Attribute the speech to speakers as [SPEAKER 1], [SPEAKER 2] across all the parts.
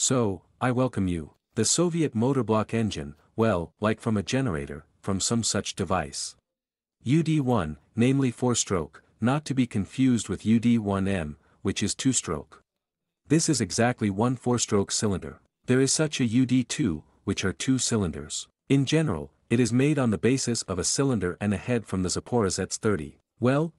[SPEAKER 1] So, I welcome you. The Soviet motor block engine, well, like from a generator, from some such device. UD1, namely 4-stroke, not to be confused with UD1M, which is 2-stroke. This is exactly one 4-stroke cylinder. There is such a UD2, which are 2 cylinders. In general, it is made on the basis of a cylinder and a head from the Zaporozhets 30. Well,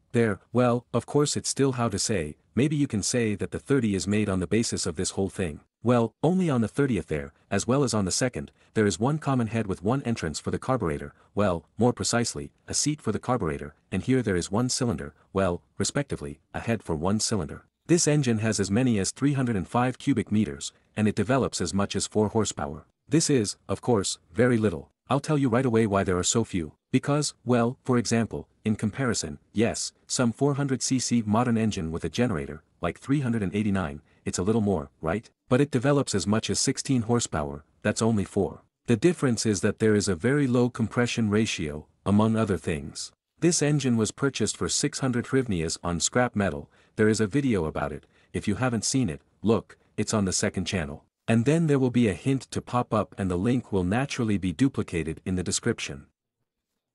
[SPEAKER 1] of course it's still how to say, maybe you can say that the 30 is made on the basis of this whole thing. Well, only on the 30th there, as well as on the second, there is one common head with one entrance for the carburetor, well, more precisely, a seat for the carburetor, and here there is one cylinder, well, respectively, a head for one cylinder. This engine has as many as 305 cubic meters, and it develops as much as 4 horsepower. This is, of course, very little. I'll tell you right away why there are so few. Because, well, for example, in comparison, yes, some 400cc modern engine with a generator, like 389, it's a little more, right? But it develops as much as 16 horsepower, that's only 4. The difference is that there is a very low compression ratio, among other things. This engine was purchased for 600 hryvnias on scrap metal. There is a video about it. If you haven't seen it, look, it's on the second channel. And then there will be a hint to pop up and the link will naturally be duplicated in the description.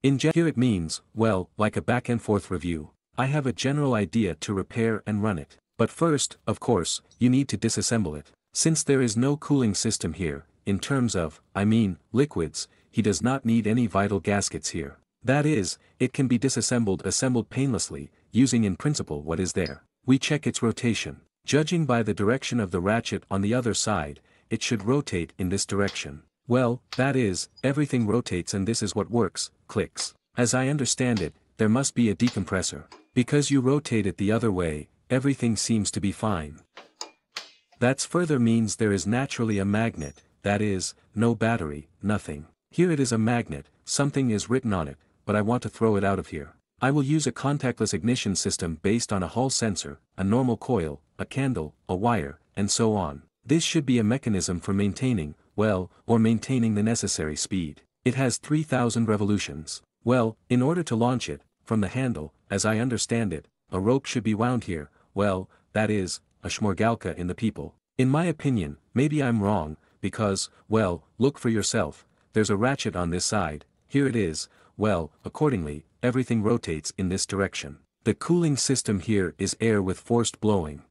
[SPEAKER 1] Here it means, well, like a back and forth review. I have a general idea to repair and run it. But first, of course, you need to disassemble it. Since there is no cooling system here, in terms of, liquids, he does not need any vital gaskets here. That is, it can be assembled painlessly, using in principle what is there. We check its rotation. Judging by the direction of the ratchet on the other side, it should rotate in this direction. Well, that is, everything rotates and this is what works, clicks. As I understand it, there must be a decompressor. Because you rotate it the other way, everything seems to be fine. That further means there is naturally a magnet, that is, no battery, nothing. Here it is a magnet, something is written on it, but I want to throw it out of here. I will use a contactless ignition system based on a Hall sensor, a normal coil, a candle, a wire, and so on. This should be a mechanism for maintaining, maintaining the necessary speed. It has 3000 revolutions. Well, in order to launch it, from the handle, as I understand it, a rope should be wound here, that is, a shmorgalka in the people. In my opinion, maybe I'm wrong, because, look for yourself, there's a ratchet on this side, here it is, accordingly, everything rotates in this direction. The cooling system here is air with forced blowing.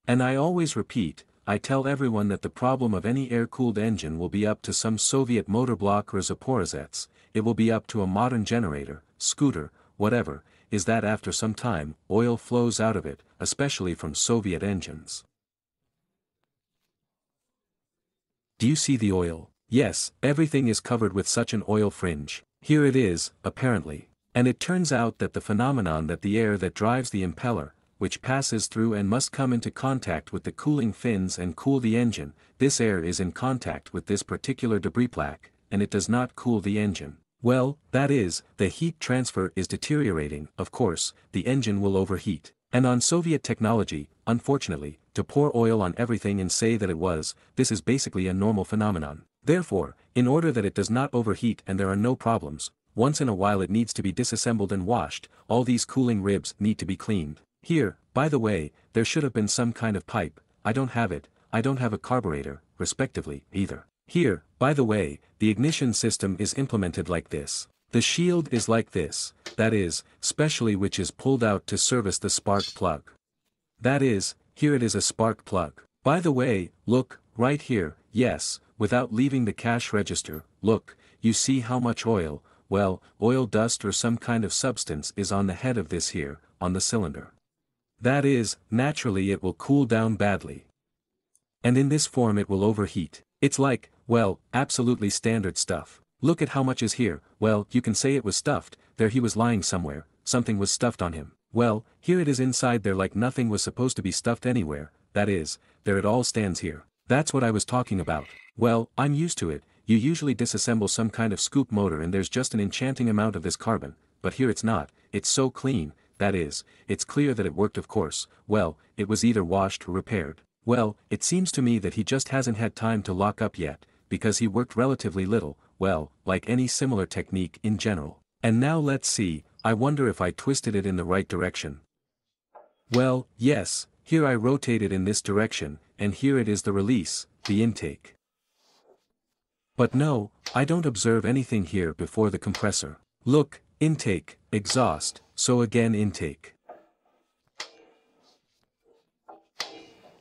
[SPEAKER 1] And I always repeat, I tell everyone that the problem of any air-cooled engine will be up to some Soviet motor block or Zaporozhets, it will be up to a modern generator, scooter, whatever, is that after some time, oil flows out of it, especially from Soviet engines. Do you see the oil? Yes, everything is covered with such an oil fringe. Here it is, apparently. And it turns out that the phenomenon that the air that drives the impeller, which passes through and must come into contact with the cooling fins and cool the engine, this air is in contact with this particular debris plaque, and it does not cool the engine. Well, that is, the heat transfer is deteriorating, of course, the engine will overheat. And on Soviet technology, unfortunately, to pour oil on everything and say that this is basically a normal phenomenon. Therefore, in order that it does not overheat and there are no problems, once in a while it needs to be disassembled and washed, all these cooling ribs need to be cleaned. Here, by the way, there should have been some kind of pipe, I don't have it, I don't have a carburetor, respectively, either. Here, by the way, the ignition system is implemented like this. The shield is like this, that is, specially which is pulled out to service the spark plug. That is, here it is a spark plug. By the way, look, right here, yes, without leaving the cash register, look, you see how much oil, oil dust or some kind of substance is on the head of this here, on the cylinder. That is, naturally it will cool down badly. And in this form it will overheat. It's like, absolutely standard stuff. Look at how much is here, you can say it was stuffed, there he was lying somewhere, something was stuffed on him. Here it is inside there like nothing was supposed to be stuffed anywhere, that is, there it all stands here. That's what I was talking about. I'm used to it, you usually disassemble some kind of scoop motor and there's just an enchanting amount of this carbon, but here it's not, it's so clean, that is, it's clear that it worked of course, it was either washed or repaired. It seems to me that he just hasn't had time to lock up yet, because he worked relatively little, like any similar technique in general. And now let's see, I wonder if I twisted it in the right direction. Yes, here I rotate it in this direction, and here it is the release, the intake. But no, I don't observe anything here before the compressor. Look, intake, exhaust, so again intake.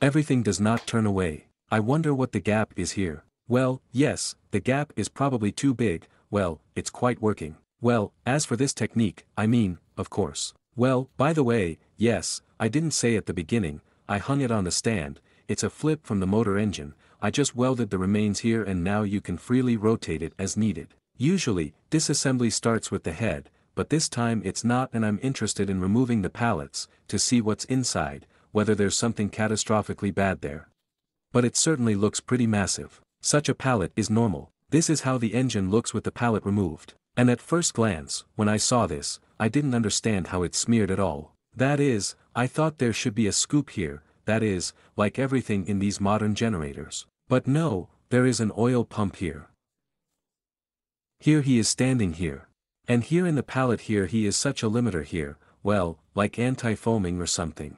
[SPEAKER 1] Everything does not turn away. I wonder what the gap is here. Well, yes, the gap is probably too big. Well, it's quite working. Well, as for this technique, I mean, of course. Well, by the way, yes, I didn't say at the beginning, I hung it on the stand, it's a flip from the motor engine, I just welded the remains here and now you can freely rotate it as needed. Usually, disassembly starts with the head, but this time it's not and I'm interested in removing the pallets, to see what's inside, whether there's something catastrophically bad there. But it certainly looks pretty massive. Such a pallet is normal. This is how the engine looks with the pallet removed. And at first glance, when I saw this, I didn't understand how it's smeared at all. That is, I thought there should be a scoop here, that is, like everything in these modern generators. But no, there is an oil pump here. Here he is standing here. And here in the pallet here he is such a limiter here, well, like anti-foaming or something.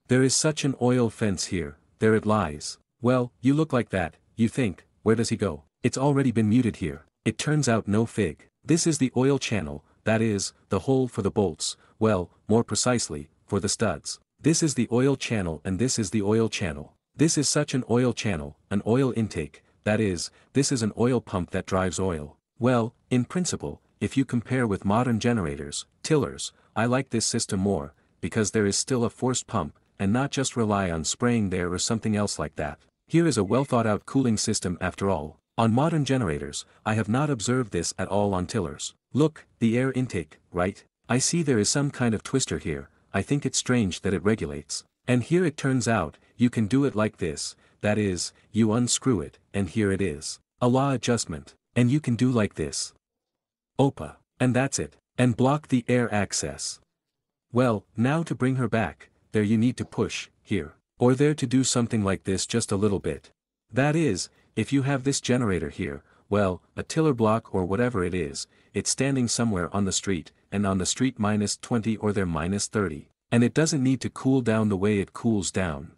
[SPEAKER 1] There is such an oil fence here, there it lies. Well, you look like that, you think, where does he go? It's already been muted here. It turns out no fig. This is the oil channel, that is, the hole for the bolts, well, more precisely, for the studs. This is the oil channel and this is the oil channel. This is such an oil channel, an oil intake, that is, this is an oil pump that drives oil. Well, in principle, if you compare with modern generators, tillers, I like this system more, because there is still a forced pump, and not just rely on spraying there or something else like that. Here is a well thought out cooling system after all. On modern generators, I have not observed this at all on tillers. Look, the air intake, right? I see there is some kind of twister here, I think it's strange that it regulates. And here it turns out, you can do it like this, that is, you unscrew it, and here it is. A law adjustment. And you can do like this. Opa. And that's it. And block the air access. Well, now to bring her back, there you need to push, here. Or there to do something like this just a little bit. That is, if you have this generator here, well, a tiller block or whatever it is, it's standing somewhere on the street, and on the street -20 or there -30, and it doesn't need to cool down the way it cools down.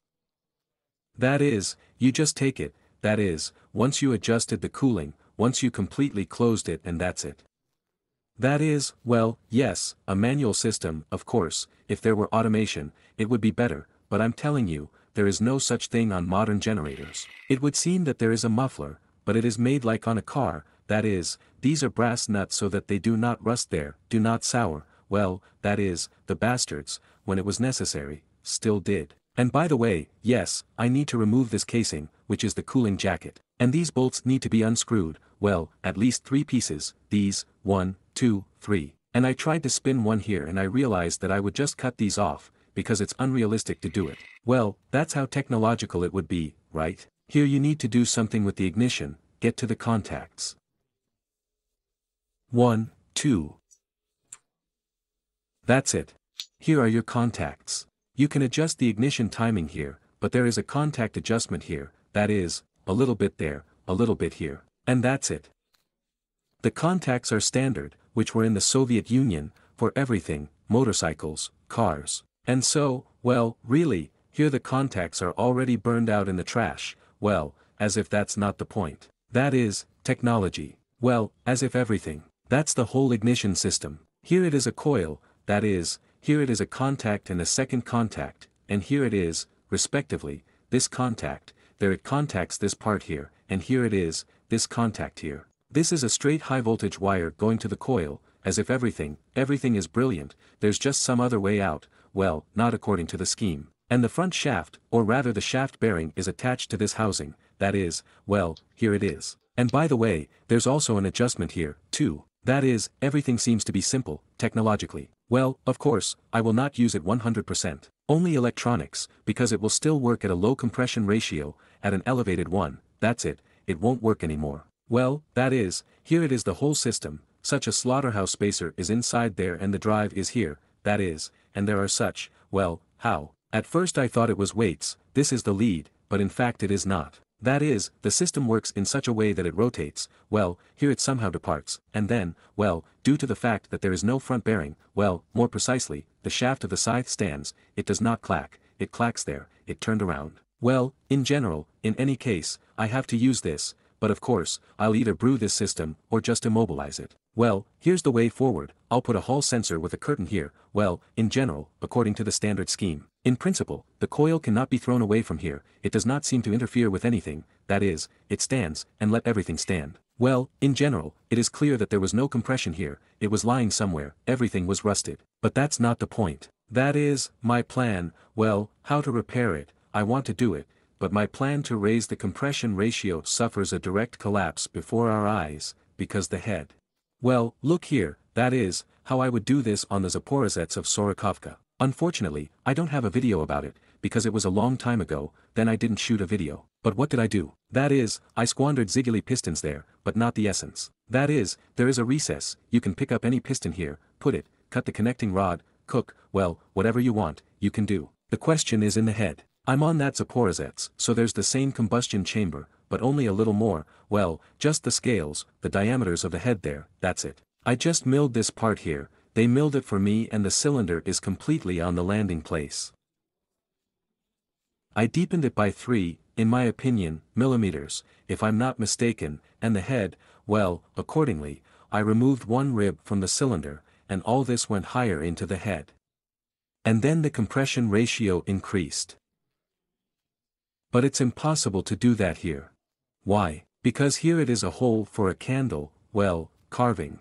[SPEAKER 1] That is, you just take it, that is, once you adjusted the cooling, once you completely closed it and that's it. That is, well, yes, a manual system, of course, if there were automation, it would be better, but I'm telling you, there is no such thing on modern generators. It would seem that there is a muffler, but it is made like on a car, that is, these are brass nuts so that they do not rust there, do not sour, well, that is, the bastards, when it was necessary, still did. And by the way, yes, I need to remove this casing, which is the cooling jacket. And these bolts need to be unscrewed, well, at least 3 pieces, these, 1, 2, 3. And I tried to spin one here and I realized that I would just cut these off, because it's unrealistic to do it. Well, that's how technological it would be, right? Here you need to do something with the ignition, get to the contacts. 1, 2. That's it. Here are your contacts. You can adjust the ignition timing here, but there is a contact adjustment here, that is, a little bit there, a little bit here. And that's it. The contacts are standard, which were in the Soviet Union, for everything, motorcycles, cars. And so, well, really, here the contacts are already burned out in the trash, well, as if that's not the point. That is, technology. Well, as if everything. That's the whole ignition system. Here it is a coil, that is, here it is a contact and a second contact, and here it is, respectively, this contact, there it contacts this part here, and here it is, this contact here. This is a straight high voltage wire going to the coil, as if everything is brilliant, there's just some other way out, well, not according to the scheme. And the front shaft, or rather the shaft bearing is attached to this housing, that is, well, here it is. And by the way, there's also an adjustment here, too. That is, everything seems to be simple, technologically. Well, of course, I will not use it 100%. Only electronics, because it will still work at a low compression ratio, at an elevated one, that's it, it won't work anymore. Well, that is, here it is the whole system, such a slaughterhouse spacer is inside there and the drive is here, that is, and there are such, well, how? At first I thought it was weights, this is the lead, but in fact it is not. That is, the system works in such a way that it rotates, well, here it somehow departs, and then, well, due to the fact that there is no front bearing, well, more precisely, the shaft of the scythe stands, it does not clack, it clacks there, it turned around. Well, in general, in any case, I have to use this, but of course, I'll either brew this system, or just immobilize it. Well, here's the way forward, I'll put a Hall sensor with a curtain here. Well, in general, according to the standard scheme. In principle, the coil cannot be thrown away from here, it does not seem to interfere with anything, that is, it stands, and let everything stand. Well, in general, it is clear that there was no compression here, it was lying somewhere, everything was rusted. But that's not the point. That is, my plan, well, how to repair it, I want to do it, but my plan to raise the compression ratio suffers a direct collapse before our eyes, because the head. Well, look here, that is, how I would do this on the Zaporozhets of Sorokovka. Unfortunately, I don't have a video about it, because it was a long time ago, then I didn't shoot a video. But what did I do? That is, I squandered Ziegler pistons there, but not the essence. That is, there is a recess, you can pick up any piston here, put it, cut the connecting rod, cook, well, whatever you want, you can do. The question is in the head. I'm on that Zaporozhets, so there's the same combustion chamber, but only a little more, well, just the scales, the diameters of the head there, that's it. I just milled this part here, they milled it for me and the cylinder is completely on the landing place. I deepened it by 3, in my opinion, millimeters, if I'm not mistaken, and the head, well, accordingly, I removed one rib from the cylinder, and all this went higher into the head. And then the compression ratio increased. But it's impossible to do that here. Why? Because here it is a hole for a candle, well, carving.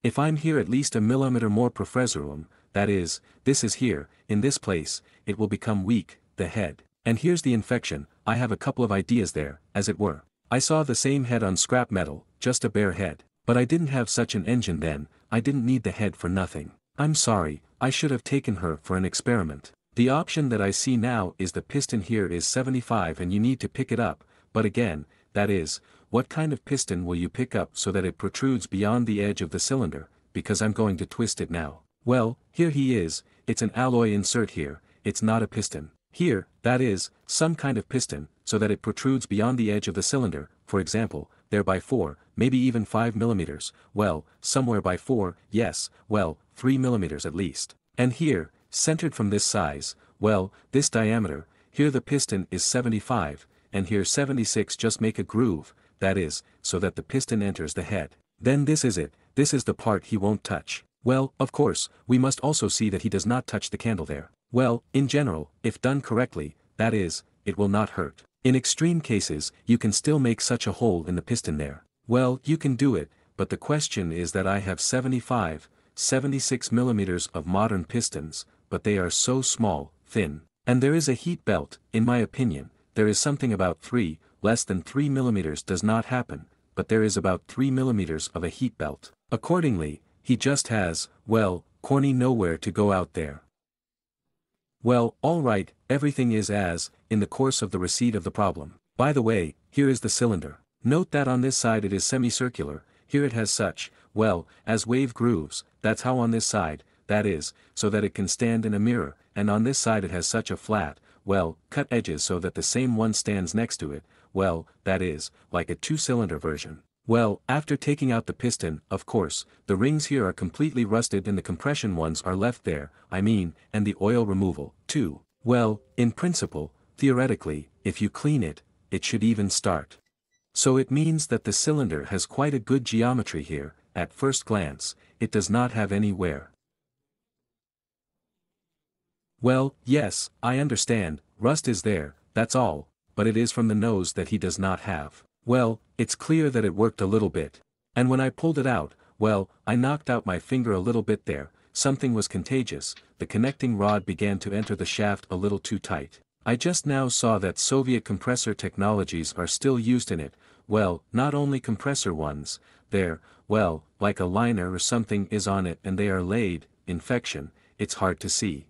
[SPEAKER 1] If I'm here at least a millimeter more professorum, that is, this is here, in this place, it will become weak, the head. And here's the infection, I have a couple of ideas there, as it were. I saw the same head on scrap metal, just a bare head. But I didn't have such an engine then, I didn't need the head for nothing. I'm sorry, I should have taken her for an experiment. The option that I see now is the piston here is 75 and you need to pick it up, but again, that is, what kind of piston will you pick up so that it protrudes beyond the edge of the cylinder, because I'm going to twist it now. Well, here he is, it's an alloy insert here, it's not a piston. Here, that is, some kind of piston, so that it protrudes beyond the edge of the cylinder, for example, there by 4, maybe even 5 millimeters, well, somewhere by 4, yes, well, 3 millimeters at least. And here, centered from this size, well, this diameter, here the piston is 75, and here 76 just make a groove, that is, so that the piston enters the head. Then this is it, this is the part he won't touch. Well, of course, we must also see that he does not touch the candle there. Well, in general, if done correctly, that is, it will not hurt. In extreme cases, you can still make such a hole in the piston there. Well, you can do it, but the question is that I have 75, 76 millimeters of modern pistons, but they are so small, thin. And there is a heat belt, in my opinion, there is something about 3, less than 3 millimeters does not happen, but there is about 3 millimeters of a heat belt. Accordingly, he just has, well, corny nowhere to go out there. Well, alright, everything is as, in the course of the receipt of the problem. By the way, here is the cylinder. Note that on this side it is semicircular, here it has such, well, as wave grooves, that's how on this side, that is, so that it can stand in a mirror, and on this side it has such a flat, well, cut edges so that the same one stands next to it, well, that is, like a two-cylinder version. Well, after taking out the piston, of course, the rings here are completely rusted and the compression ones are left there, I mean, and the oil removal, too. Well, in principle, theoretically, if you clean it, it should even start. So it means that the cylinder has quite a good geometry here, at first glance, it does not have any wear. Well, yes, I understand, rust is there, that's all, but it is from the nose that he does not have. Well, it's clear that it worked a little bit. And when I pulled it out, well, I knocked out my finger a little bit there, something was contagious, the connecting rod began to enter the shaft a little too tight. I just now saw that Soviet compressor technologies are still used in it, well, not only compressor ones, there, well, like a liner or something is on it and they are laid, infection, it's hard to see.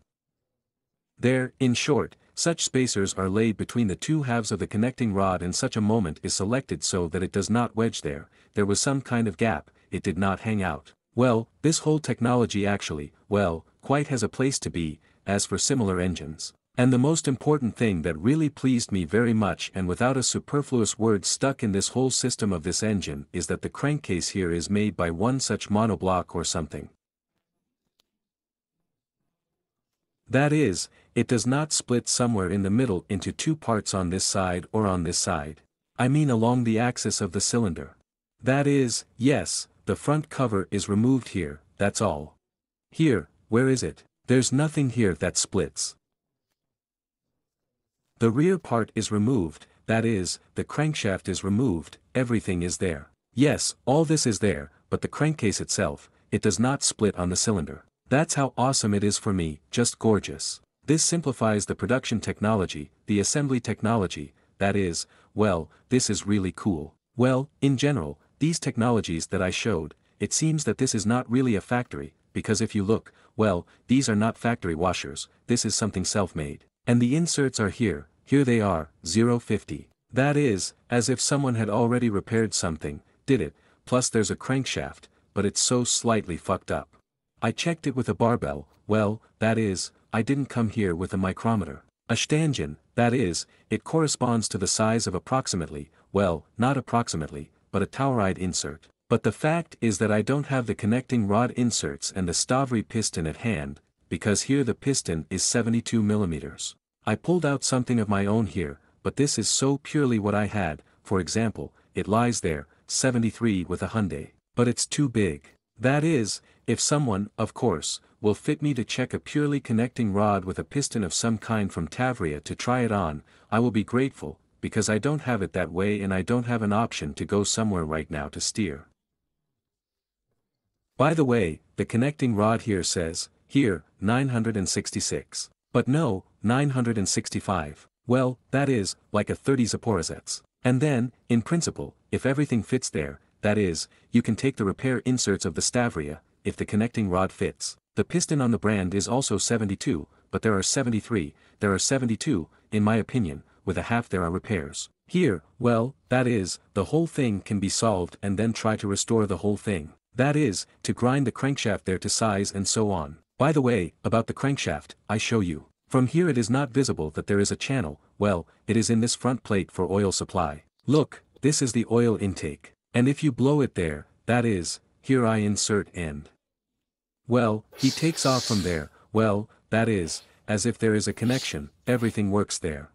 [SPEAKER 1] There, in short, such spacers are laid between the two halves of the connecting rod and such a moment is selected so that it does not wedge there, there was some kind of gap, it did not hang out. Well, this whole technology actually, well, quite has a place to be, as for similar engines. And the most important thing that really pleased me very much and without a superfluous word stuck in this whole system of this engine is that the crankcase here is made by one such monoblock or something. That is, it does not split somewhere in the middle into two parts on this side or on this side. I mean along the axis of the cylinder. That is, yes, the front cover is removed here, that's all. Here, where is it? There's nothing here that splits. The rear part is removed, that is, the crankshaft is removed, everything is there. Yes, all this is there, but the crankcase itself, it does not split on the cylinder. That's how awesome it is for me, just gorgeous. This simplifies the production technology, the assembly technology, that is, well, this is really cool. Well, in general, these technologies that I showed, it seems that this is not really a factory, because if you look, well, these are not factory washers, this is something self-made. And the inserts are here they are, 050. That is, as if someone had already repaired something, did it, plus there's a crankshaft, but it's so slightly fucked up. I checked it with a barbell, well, that is, I didn't come here with a micrometer. A stanchion, that is, it corresponds to the size of approximately, well, not approximately, but a Tauride insert. But the fact is that I don't have the connecting rod inserts and the Stavri piston at hand, because here the piston is 72 mm. I pulled out something of my own here, but this is so purely what I had, for example, it lies there, 73 with a Hyundai, but it's too big. That is, if someone, of course, will fit me to check a purely connecting rod with a piston of some kind from Tavria to try it on, I will be grateful, because I don't have it that way and I don't have an option to go somewhere right now to steer. By the way, the connecting rod here says, here, 966. But no, 965. Well, that is, like a 30 Zaporizets. And then, in principle, if everything fits there, that is, you can take the repair inserts of the Stavria, if the connecting rod fits. The piston on the brand is also 72, but there are 73, there are 72, in my opinion, with a half there are repairs. Here, well, that is, the whole thing can be solved and then try to restore the whole thing. That is, to grind the crankshaft there to size and so on. By the way, about the crankshaft, I show you. From here it is not visible that there is a channel, well, it is in this front plate for oil supply. Look, this is the oil intake. And if you blow it there, that is, here I insert and. Well, he takes off from there, well, that is, as if there is a connection, everything works there.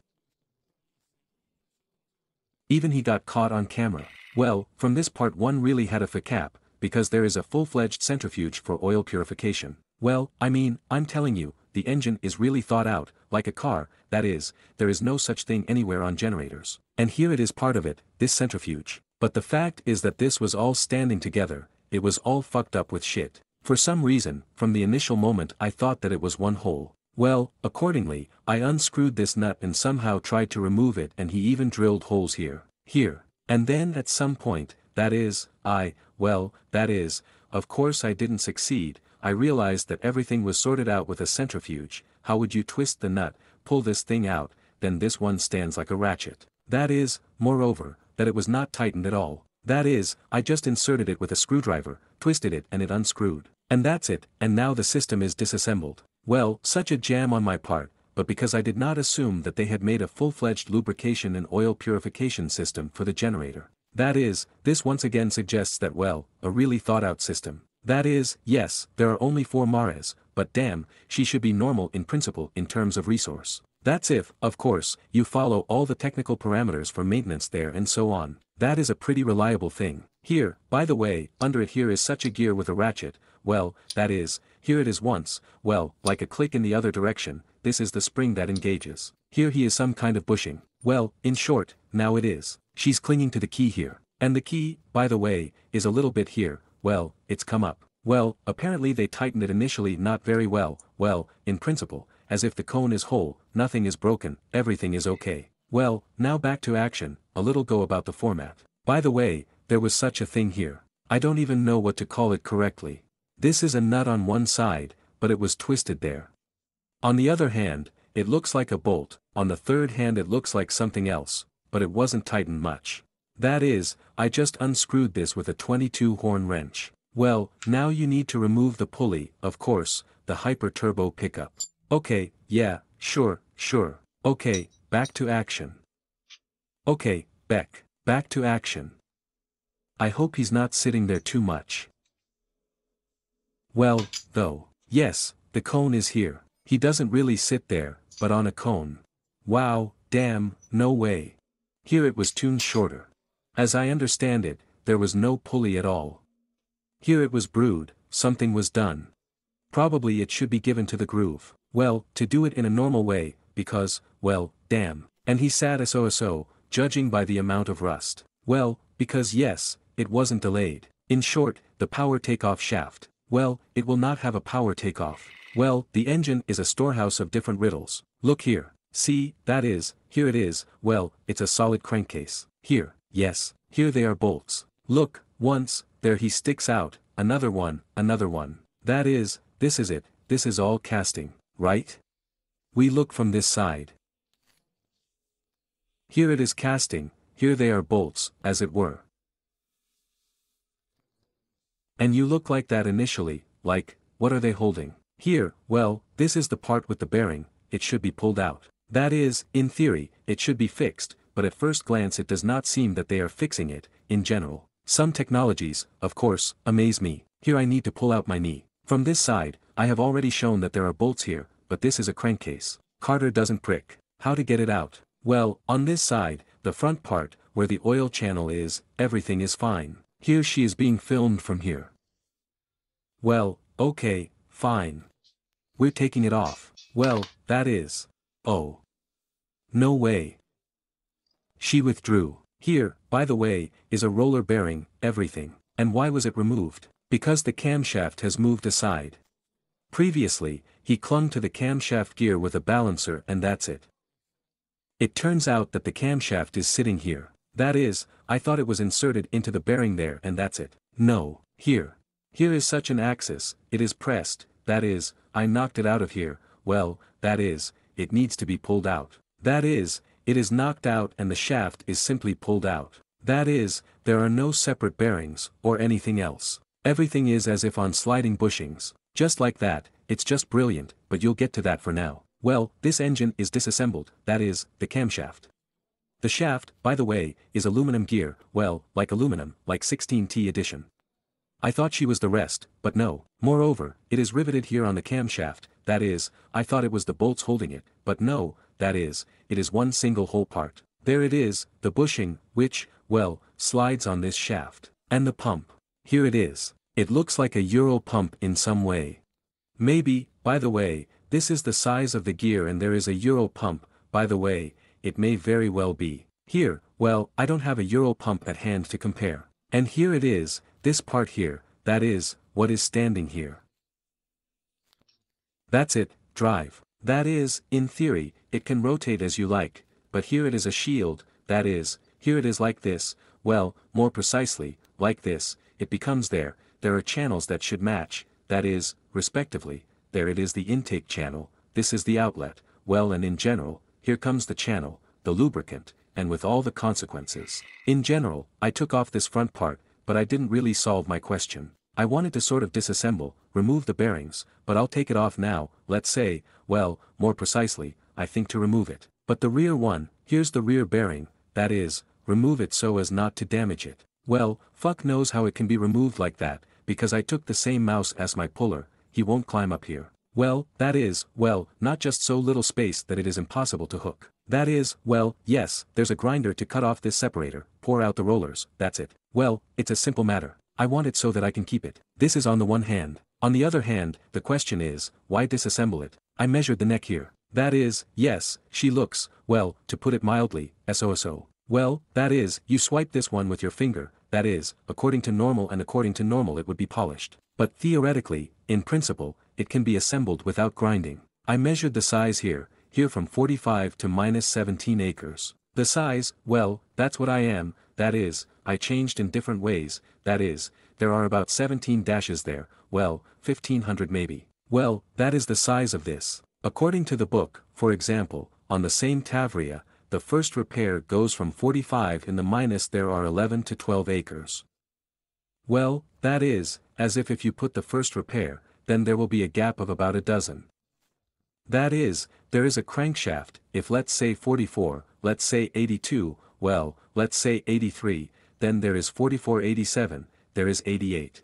[SPEAKER 1] Even he got caught on camera. Well, from this part one really had a FACAP, because there is a full-fledged centrifuge for oil purification. Well, I mean, I'm telling you, the engine is really thought out, like a car, that is, there is no such thing anywhere on generators. And here it is part of it, this centrifuge. But the fact is that this was all standing together, it was all fucked up with shit. For some reason, from the initial moment I thought that it was one hole. Well, accordingly, I unscrewed this nut and somehow tried to remove it and he even drilled holes here. And then at some point, that is, of course I didn't succeed, I realized that everything was sorted out with a centrifuge, how would you twist the nut, pull this thing out, then this one stands like a ratchet. That is, moreover, that it was not tightened at all. That is, I just inserted it with a screwdriver, twisted it and it unscrewed. And that's it, and now the system is disassembled. Well, such a jam on my part, but because I did not assume that they had made a full-fledged lubrication and oil purification system for the generator. That is, this once again suggests that well, a really thought-out system. That is, yes, there are only 4 Mares, but damn, she should be normal in principle in terms of resource. That's if, of course, you follow all the technical parameters for maintenance there and so on. That is a pretty reliable thing. Here, by the way, under it here is such a gear with a ratchet, well, that is, here it is once, well, like a click in the other direction, this is the spring that engages. Here he is some kind of bushing. Well, in short, now it is. She's clinging to the key here. And the key, by the way, is a little bit here, well, it's come up. Well, apparently they tightened it initially not very well, in principle, as if the cone is whole, nothing is broken, everything is okay. Well, now back to action, a little go about the format. By the way, there was such a thing here. I don't even know what to call it correctly. This is a nut on one side, but it was twisted there. On the other hand, it looks like a bolt, on the third hand it looks like something else, but it wasn't tightened much. That is, I just unscrewed this with a 22-horn wrench. Well, now you need to remove the pulley, of course, the hyper-turbo pickup. Okay, yeah, sure. Okay, back to action. Okay, Beck, back to action. I hope he's not sitting there too much. Well, though. Yes, the cone is here. He doesn't really sit there, but on a cone. Wow, damn, no way. Here it was tuned shorter. As I understand it, there was no pulley at all. Here it was brewed, something was done. Probably it should be given to the groove. Well, to do it in a normal way, because, well, damn. And he sat so, judging by the amount of rust. Well, because yes, it wasn't delayed. In short, the power takeoff shaft. Well, it will not have a power takeoff. Well, the engine is a storehouse of different riddles. Look here. See, that is, here it is, well, it's a solid crankcase. Here, yes, here they are bolts. Look, once, there he sticks out, another one. That is, this is it, this is all casting, right? We look from this side. Here it is casting, here they are bolts, as it were. And you look like that initially, like, what are they holding? Here, well, this is the part with the bearing, it should be pulled out. That is, in theory, it should be fixed, but at first glance it does not seem that they are fixing it, in general. Some technologies, of course, amaze me. Here I need to pull out my knee. From this side, I have already shown that there are bolts here, but this is a crankcase. Carter doesn't prick. How to get it out? Well, on this side, the front part, where the oil channel is, everything is fine. Here she is being filmed from here. Well, okay, fine. We're taking it off. Well, that is. Oh. No way. She withdrew. Here, by the way, is a roller bearing, everything. And why was it removed? Because the camshaft has moved aside. Previously, he clung to the camshaft gear with a balancer and that's it. It turns out that the camshaft is sitting here. That is, I thought it was inserted into the bearing there and that's it. No, here. Here is such an axis, it is pressed, that is, I knocked it out of here, well, that is, it needs to be pulled out. That is, it is knocked out and the shaft is simply pulled out. That is, there are no separate bearings, or anything else. Everything is as if on sliding bushings. Just like that, it's just brilliant, but you'll get to that for now. Well, this engine is disassembled, that is, the camshaft. The shaft, by the way, is aluminum gear, well, like aluminum, like 16T edition. I thought she was the rest, but no. Moreover, it is riveted here on the camshaft, that is, I thought it was the bolts holding it, but no, that is, it is one single whole part. There it is, the bushing, which, well, slides on this shaft. And the pump. Here it is. It looks like a Euro pump in some way. Maybe, by the way, this is the size of the gear and there is a Euro pump, by the way, it may very well be. Here, well, I don't have a Euro pump at hand to compare. And here it is, this part here, that is, what is standing here. That's it, drive. That is, in theory, it can rotate as you like, but here it is a shield, that is, here it is like this, well, more precisely, like this, it becomes there are channels that should match, that is, respectively, there it is the intake channel, this is the outlet, well and in general, here comes the channel, the lubricant, and with all the consequences. In general, I took off this front part, but I didn't really solve my question. I wanted to sort of disassemble, remove the bearings, but I'll take it off now, let's say, well, more precisely, I think to remove it. But the rear one, here's the rear bearing, that is, remove it so as not to damage it. Well, fuck knows how it can be removed like that, because I took the same mouse as my puller, he won't climb up here. Well, that is, well, not just so little space that it is impossible to hook. That is, well, yes, there's a grinder to cut off this separator, pour out the rollers, that's it. Well, it's a simple matter. I want it so that I can keep it. This is on the one hand. On the other hand, the question is, why disassemble it? I measured the neck here. That is, yes, she looks, well, to put it mildly, so. Well, that is, you swipe this one with your finger, that is, according to normal and according to normal it would be polished. But theoretically, in principle, it can be assembled without grinding. I measured the size here from 45 to -17 acres. The size, well, that's what I am, that is, I changed in different ways, that is, there are about 17 dashes there, well, 1500 maybe. Well, that is the size of this. According to the book, for example, on the same Tavria, the first repair goes from 45 in the minus there are 11 to 12 acres. Well, that is, as if you put the first repair, then there will be a gap of about a dozen. That is, there is a crankshaft, if let's say 44, let's say 82, well, let's say 83, then there is 44 87, there is 88.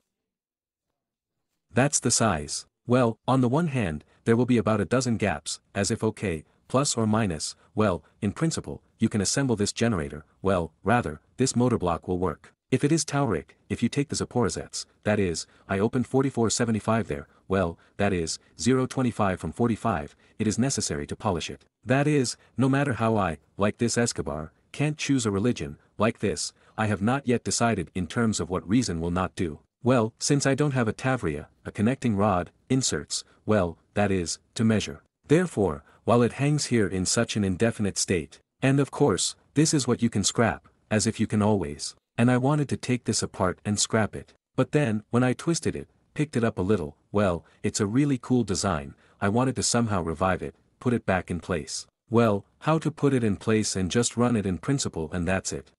[SPEAKER 1] That's the size. Well, on the one hand, there will be about a dozen gaps, as if okay, plus or minus, well, in principle, you can assemble this generator, well, rather, this motor block will work. If it is Tauric, if you take the Zaporizets, that is, I opened 4475 there, well, that is, 025 from 45, it is necessary to polish it. That is, no matter how I, like this Escobar, can't choose a religion, like this, I have not yet decided in terms of what reason will not do. Well, since I don't have a Tavria, a connecting rod, inserts, well, that is, to measure. Therefore, while it hangs here in such an indefinite state, and of course, this is what you can scrap, as if you can always. And I wanted to take this apart and scrap it. But then, when I twisted it, picked it up a little, well, it's a really cool design, I wanted to somehow revive it, put it back in place. Well, how to put it in place and just run it in principle and that's it.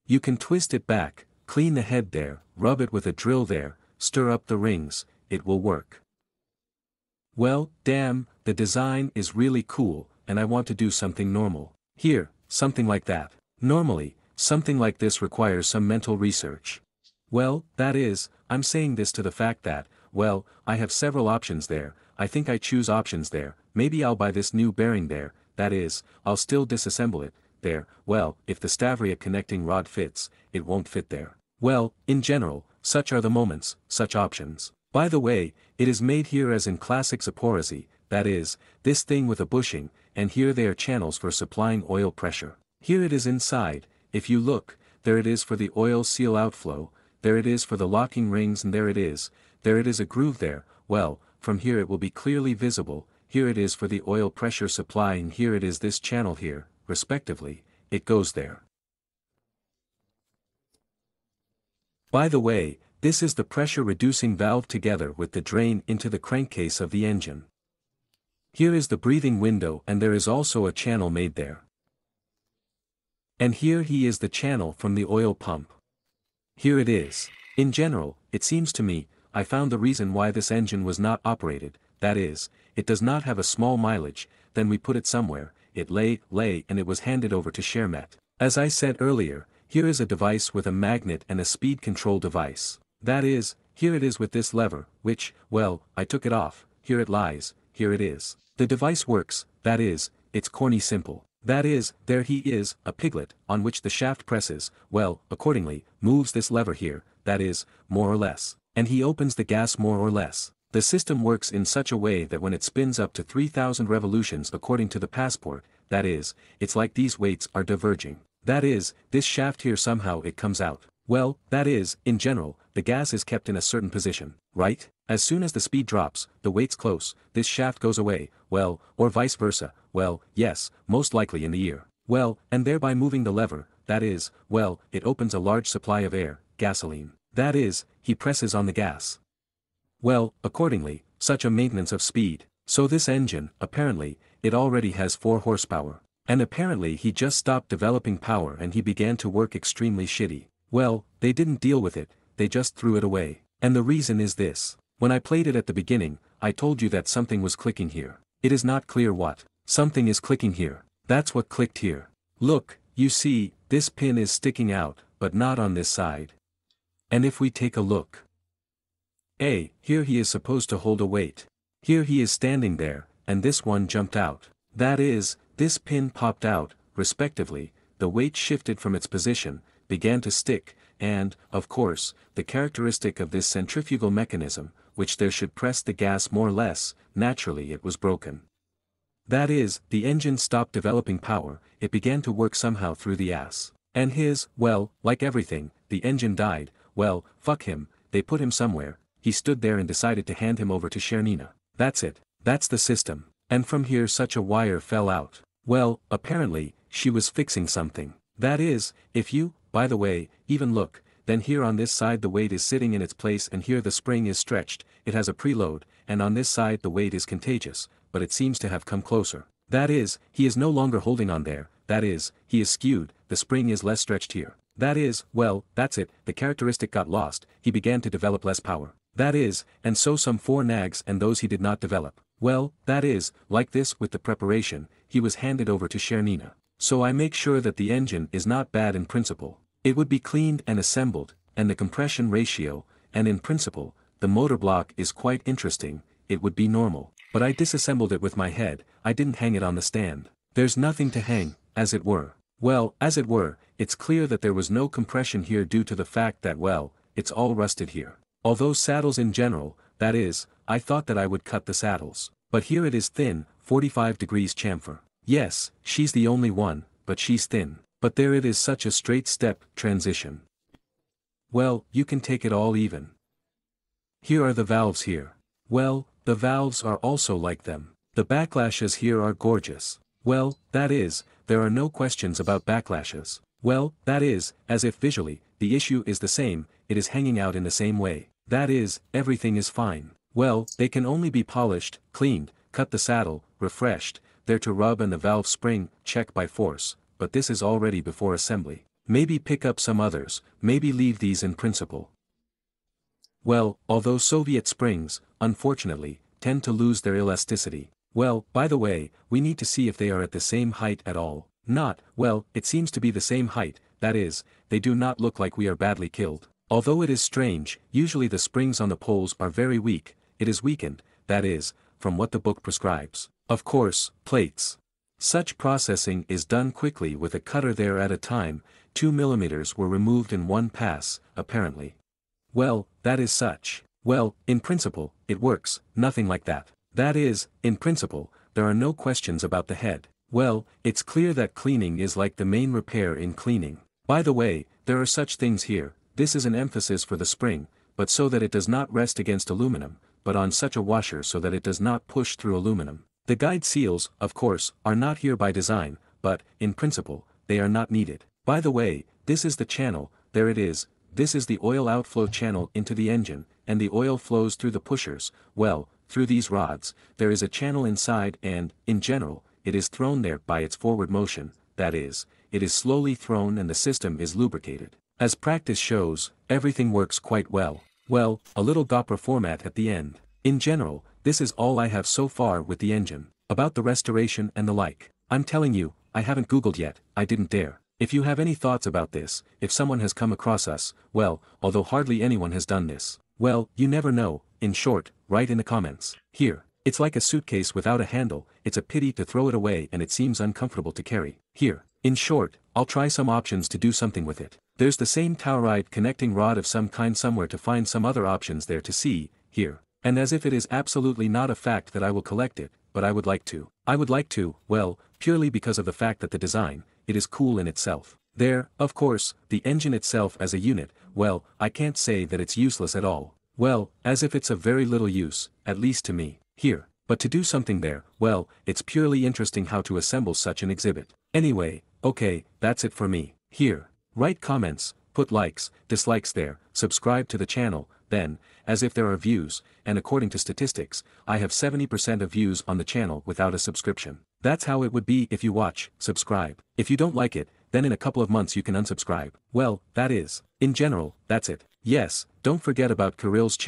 [SPEAKER 1] You can twist it back, clean the head there, rub it with a drill there, stir up the rings, it will work. Well, damn, the design is really cool, and I want to do something normal. Here, something like that. Normally, something like this requires some mental research. Well, that is, I'm saying this to the fact that, well, I have several options there, I think I choose options there, maybe I'll buy this new bearing there, that is, I'll still disassemble it, there, well, if the Stavria connecting rod fits, it won't fit there. Well, in general, such are the moments, such options. By the way, it is made here as in classic Zaporizhzhia, that is, this thing with a bushing, and here they are channels for supplying oil pressure. Here it is inside, if you look, there it is for the oil seal outflow, there it is for the locking rings and there it is a groove there, well, from here it will be clearly visible, here it is for the oil pressure supply and here it is this channel here, respectively, it goes there. By the way, this is the pressure reducing valve together with the drain into the crankcase of the engine. Here is the breathing window and there is also a channel made there. And here he is the channel from the oil pump. Here it is. In general, it seems to me, I found the reason why this engine was not operated, that is, it does not have a small mileage, then we put it somewhere, it lay and it was handed over to Shermet. As I said earlier, here is a device with a magnet and a speed control device. That is, here it is with this lever, which, well, I took it off, here it lies, here it is. The device works, that is, it's corny simple. That is, there he is, a piglet, on which the shaft presses, well, accordingly, moves this lever here, that is, more or less, and he opens the gas more or less. The system works in such a way that when it spins up to 3000 revolutions according to the passport, that is, it's like these weights are diverging. That is, this shaft here somehow it comes out. Well, that is, in general, the gas is kept in a certain position, right? As soon as the speed drops, the weight's close, this shaft goes away, well, or vice versa, well, yes, most likely in the ear. Well, and thereby moving the lever, that is, well, it opens a large supply of air, gasoline. That is, he presses on the gas. Well, accordingly, such a maintenance of speed. So this engine, apparently, it already has 4 horsepower. And apparently he just stopped developing power and he began to work extremely shitty. Well, they didn't deal with it, they just threw it away. And the reason is this. When I played it at the beginning, I told you that something was clicking here. It is not clear what. Something is clicking here. That's what clicked here. Look, you see, this pin is sticking out, but not on this side. And if we take a look. Here he is supposed to hold a weight. Here he is standing there, and this one jumped out. That is, this pin popped out, respectively, the weight shifted from its position, began to stick, and, of course, the characteristic of this centrifugal mechanism, which there should press the gas more or less, naturally it was broken. That is, the engine stopped developing power, it began to work somehow through the ass. And well, like everything, the engine died, well, fuck him, they put him somewhere, he stood there and decided to hand him over to Chernina. That's it, that's the system. And from here such a wire fell out. Well, apparently, she was fixing something. That is, if you, by the way, even look, then here on this side the weight is sitting in its place and here the spring is stretched, it has a preload, and on this side the weight is contagious, but it seems to have come closer. That is, he is no longer holding on there, that is, he is skewed, the spring is less stretched here. That is, well, that's it, the characteristic got lost, he began to develop less power. That is, and so some 4 nags and those he did not develop. Well, that is, like this with the preparation, he was handed over to Chernina. So I make sure that the engine is not bad in principle. It would be cleaned and assembled, and the compression ratio, and in principle, the motor block is quite interesting, it would be normal. but I disassembled it with my head, I didn't hang it on the stand. There's nothing to hang, as it were. Well, as it were, it's clear that there was no compression here due to the fact that well, it's all rusted here. Although saddles in general, that is, I thought that I would cut the saddles. But here it is thin, 45 degrees chamfer. Yes, she's the only one, but she's thin. But there it is such a straight step, transition. Well, you can take it all even. Here are the valves here. Well, the valves are also like them. The backlashes here are gorgeous. Well, that is, there are no questions about backlashes. Well, that is, as if visually, the issue is the same, it is hanging out in the same way. That is, everything is fine. Well, they can only be polished, cleaned, cut the saddle, refreshed, there to rub and the valve spring, check by force, but this is already before assembly. Maybe pick up some others, maybe leave these in principle. Well, although Soviet springs, unfortunately, tend to lose their elasticity. Well, by the way, we need to see if they are at the same height at all. Not, well, it seems to be the same height, that is, they do not look like we are badly killed. Although it is strange, usually the springs on the poles are very weak, it is weakened, that is, from what the book prescribes. Of course, plates. Such processing is done quickly with a cutter there at a time, 2 millimeters were removed in one pass, apparently. Well, that is such. Well, in principle, it works, nothing like that. That is, in principle, there are no questions about the head. Well, it's clear that cleaning is like the main repair in cleaning. By the way, there are such things here, this is an emphasis for the spring, but so that it does not rest against aluminum, but on such a washer so that it does not push through aluminum. The guide seals, of course, are not here by design, but, in principle, they are not needed. By the way, this is the channel, there it is, this is the oil outflow channel into the engine, and the oil flows through the pushers, well, through these rods, there is a channel inside and, in general, it is thrown there by its forward motion, that is, it is slowly thrown and the system is lubricated. As practice shows, everything works quite well. Well, a little GoPro format at the end. In general, this is all I have so far with the engine. About the restoration and the like. I'm telling you, I haven't Googled yet, I didn't dare. If you have any thoughts about this, if someone has come across us, well, although hardly anyone has done this, well, you never know, in short, write in the comments. Here, it's like a suitcase without a handle, it's a pity to throw it away and it seems uncomfortable to carry. Here, in short, I'll try some options to do something with it. There's the same Tauride connecting rod of some kind somewhere to find some other options there to see, here. And as if it is absolutely not a fact that I will collect it, but I would like to. I would like to, well, purely because of the fact that the design, it is cool in itself. There, of course, the engine itself as a unit, well, I can't say that it's useless at all. Well, as if it's of very little use, at least to me. Here. But to do something there, well, it's purely interesting how to assemble such an exhibit. Anyway, okay, that's it for me. Here. Write comments, put likes, dislikes there, subscribe to the channel, then, as if there are views, and according to statistics, I have 70% of views on the channel without a subscription. That's how it would be if you watch, subscribe. If you don't like it, then in a couple of months you can unsubscribe. Well, that is. In general, that's it. Yes, don't forget about Kirill's channel.